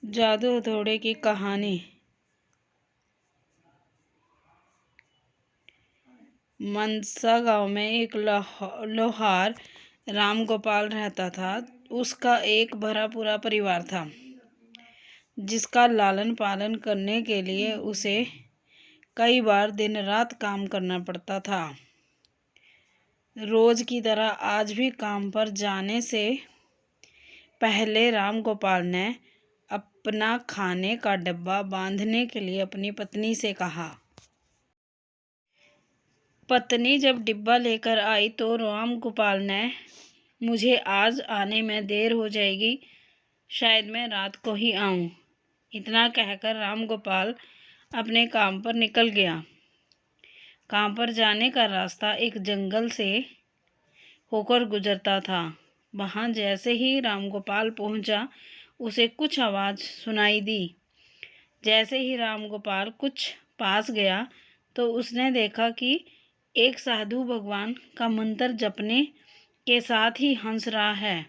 जादू हथौड़े की कहानी। मनसा गांव में एक लोहार राम गोपाल रहता था। उसका एक भरा पूरा परिवार था, जिसका लालन पालन करने के लिए उसे कई बार दिन रात काम करना पड़ता था। रोज की तरह आज भी काम पर जाने से पहले राम गोपाल ने अपना खाने का डब्बा बांधने के लिए अपनी पत्नी से कहा। पत्नी जब डिब्बा लेकर आई तो राम गोपाल ने, मुझे आज आने में देर हो जाएगी, शायद मैं रात को ही आऊं। इतना कहकर राम गोपाल अपने काम पर निकल गया। काम पर जाने का रास्ता एक जंगल से होकर गुजरता था। वहां जैसे ही राम गोपाल पहुंचा, उसे कुछ आवाज सुनाई दी। जैसे ही राम गोपाल कुछ पास गया तो उसने देखा कि एक साधु भगवान का मंत्र जपने के साथ ही हंस रहा है।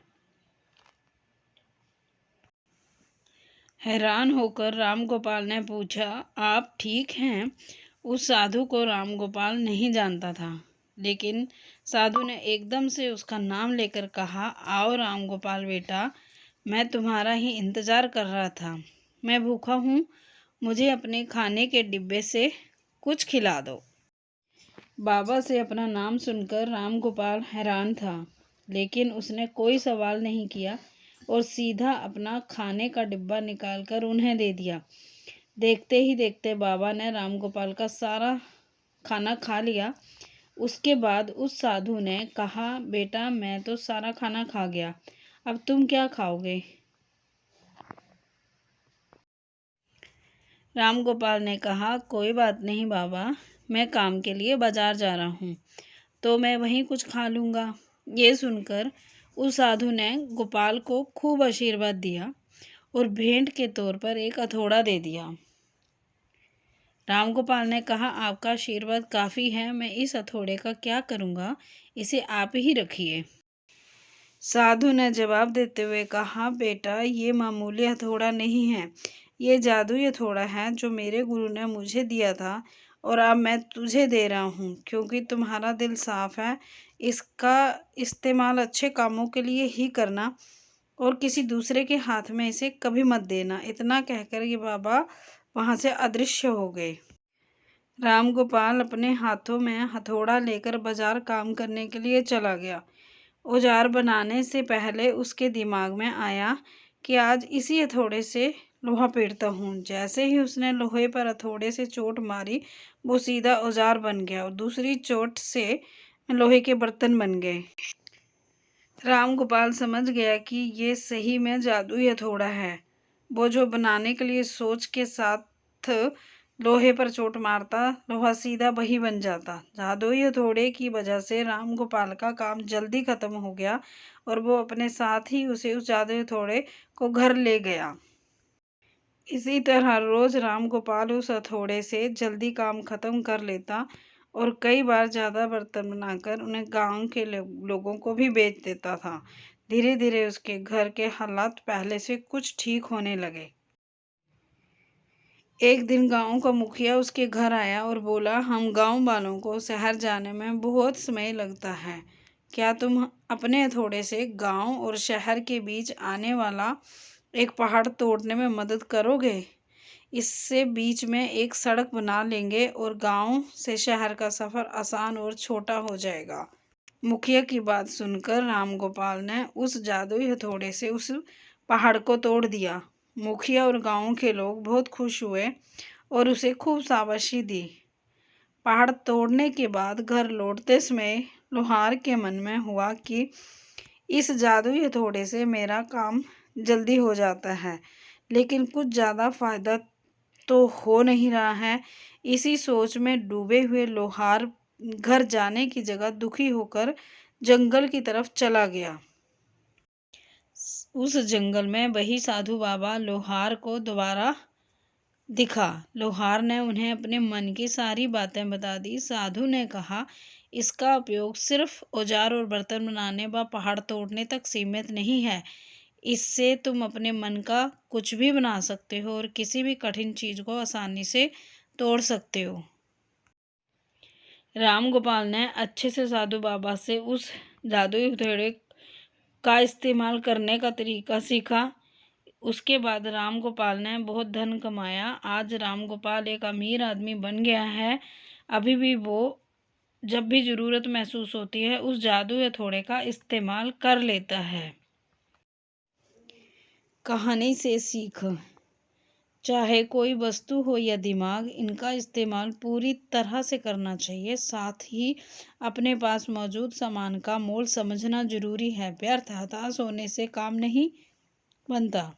हैरान होकर राम गोपाल ने पूछा, आप ठीक हैं? उस साधु को राम गोपाल नहीं जानता था, लेकिन साधु ने एकदम से उसका नाम लेकर कहा, आओ राम गोपाल बेटा, मैं तुम्हारा ही इंतजार कर रहा था। मैं भूखा हूँ, मुझे अपने खाने के डिब्बे से कुछ खिला दो। बाबा से अपना नाम सुनकर राम गोपाल हैरान था, लेकिन उसने कोई सवाल नहीं किया और सीधा अपना खाने का डिब्बा निकालकर उन्हें दे दिया। देखते ही देखते बाबा ने राम गोपाल का सारा खाना खा लिया। उसके बाद उस साधु ने कहा, बेटा मैं तो सारा खाना खा गया, अब तुम क्या खाओगे? राम गोपाल ने कहा, कोई बात नहीं बाबा, मैं काम के लिए बाजार जा रहा हूँ, तो मैं वहीं कुछ खा लूँगा। ये सुनकर उस साधु ने गोपाल को खूब आशीर्वाद दिया और भेंट के तौर पर एक हथौड़ा दे दिया। राम गोपाल ने कहा, आपका आशीर्वाद काफ़ी है, मैं इस हथौड़े का क्या करूँगा, इसे आप ही रखिए। साधु ने जवाब देते हुए कहा, बेटा ये मामूली हथौड़ा नहीं है, ये जादुई हथौड़ा है जो मेरे गुरु ने मुझे दिया था और अब मैं तुझे दे रहा हूँ, क्योंकि तुम्हारा दिल साफ है। इसका इस्तेमाल अच्छे कामों के लिए ही करना और किसी दूसरे के हाथ में इसे कभी मत देना। इतना कहकर ये बाबा वहाँ से अदृश्य हो गए। राम गोपाल अपने हाथों में हथौड़ा लेकर बाजार काम करने के लिए चला गया। औजार बनाने से पहले उसके दिमाग में आया कि आज इसी हथौड़े से लोहा पीटता हूँ। जैसे ही उसने लोहे पर हथौड़े से चोट मारी, वो सीधा औजार बन गया और दूसरी चोट से लोहे के बर्तन बन गए। राम गोपाल समझ गया कि ये सही में जादुई हथौड़ा है। वो जो बनाने के लिए सोच के साथ लोहे पर चोट मारता, लोहा सीधा वही बन जाता। जादुई हथौड़े की वजह से राम गोपाल का काम जल्दी खत्म हो गया और वो अपने साथ ही उस जादुई हथौड़े को घर ले गया। इसी तरह रोज राम गोपाल उस हथौड़े से जल्दी काम खत्म कर लेता और कई बार ज़्यादा बर्तन बनाकर उन्हें गांव के लोगों को भी बेच देता था। धीरे धीरे उसके घर के हालात पहले से कुछ ठीक होने लगे। एक दिन गांव का मुखिया उसके घर आया और बोला, हम गांव वालों को शहर जाने में बहुत समय लगता है, क्या तुम अपने हथौड़े से गांव और शहर के बीच आने वाला एक पहाड़ तोड़ने में मदद करोगे? इससे बीच में एक सड़क बना लेंगे और गांव से शहर का सफ़र आसान और छोटा हो जाएगा। मुखिया की बात सुनकर राम गोपाल ने उस जादुई हथौड़े से उस पहाड़ को तोड़ दिया। मुखिया और गांव के लोग बहुत खुश हुए और उसे खूब शाबाशी दी। पहाड़ तोड़ने के बाद घर लौटते समय लोहार के मन में हुआ कि इस जादुई हथौड़े से मेरा काम जल्दी हो जाता है, लेकिन कुछ ज़्यादा फायदा तो हो नहीं रहा है। इसी सोच में डूबे हुए लोहार घर जाने की जगह दुखी होकर जंगल की तरफ चला गया। उस जंगल में वही साधु बाबा लोहार को दोबारा दिखा। लोहार ने उन्हें अपने मन की सारी बातें बता दी। साधु ने कहा, इसका उपयोग सिर्फ औजार और बर्तन बनाने व पहाड़ तोड़ने तक सीमित नहीं है, इससे तुम अपने मन का कुछ भी बना सकते हो और किसी भी कठिन चीज़ को आसानी से तोड़ सकते हो। राम गोपाल ने अच्छे से साधु बाबा से उस जादुई हथौड़े का इस्तेमाल करने का तरीका सीखा। उसके बाद राम गोपाल ने बहुत धन कमाया। आज राम गोपाल एक अमीर आदमी बन गया है। अभी भी वो जब भी ज़रूरत महसूस होती है उस जादू हथौड़े का इस्तेमाल कर लेता है। कहानी से सीख, चाहे कोई वस्तु हो या दिमाग, इनका इस्तेमाल पूरी तरह से करना चाहिए। साथ ही अपने पास मौजूद सामान का मोल समझना जरूरी है। व्यर्थ हताश होने से काम नहीं बनता।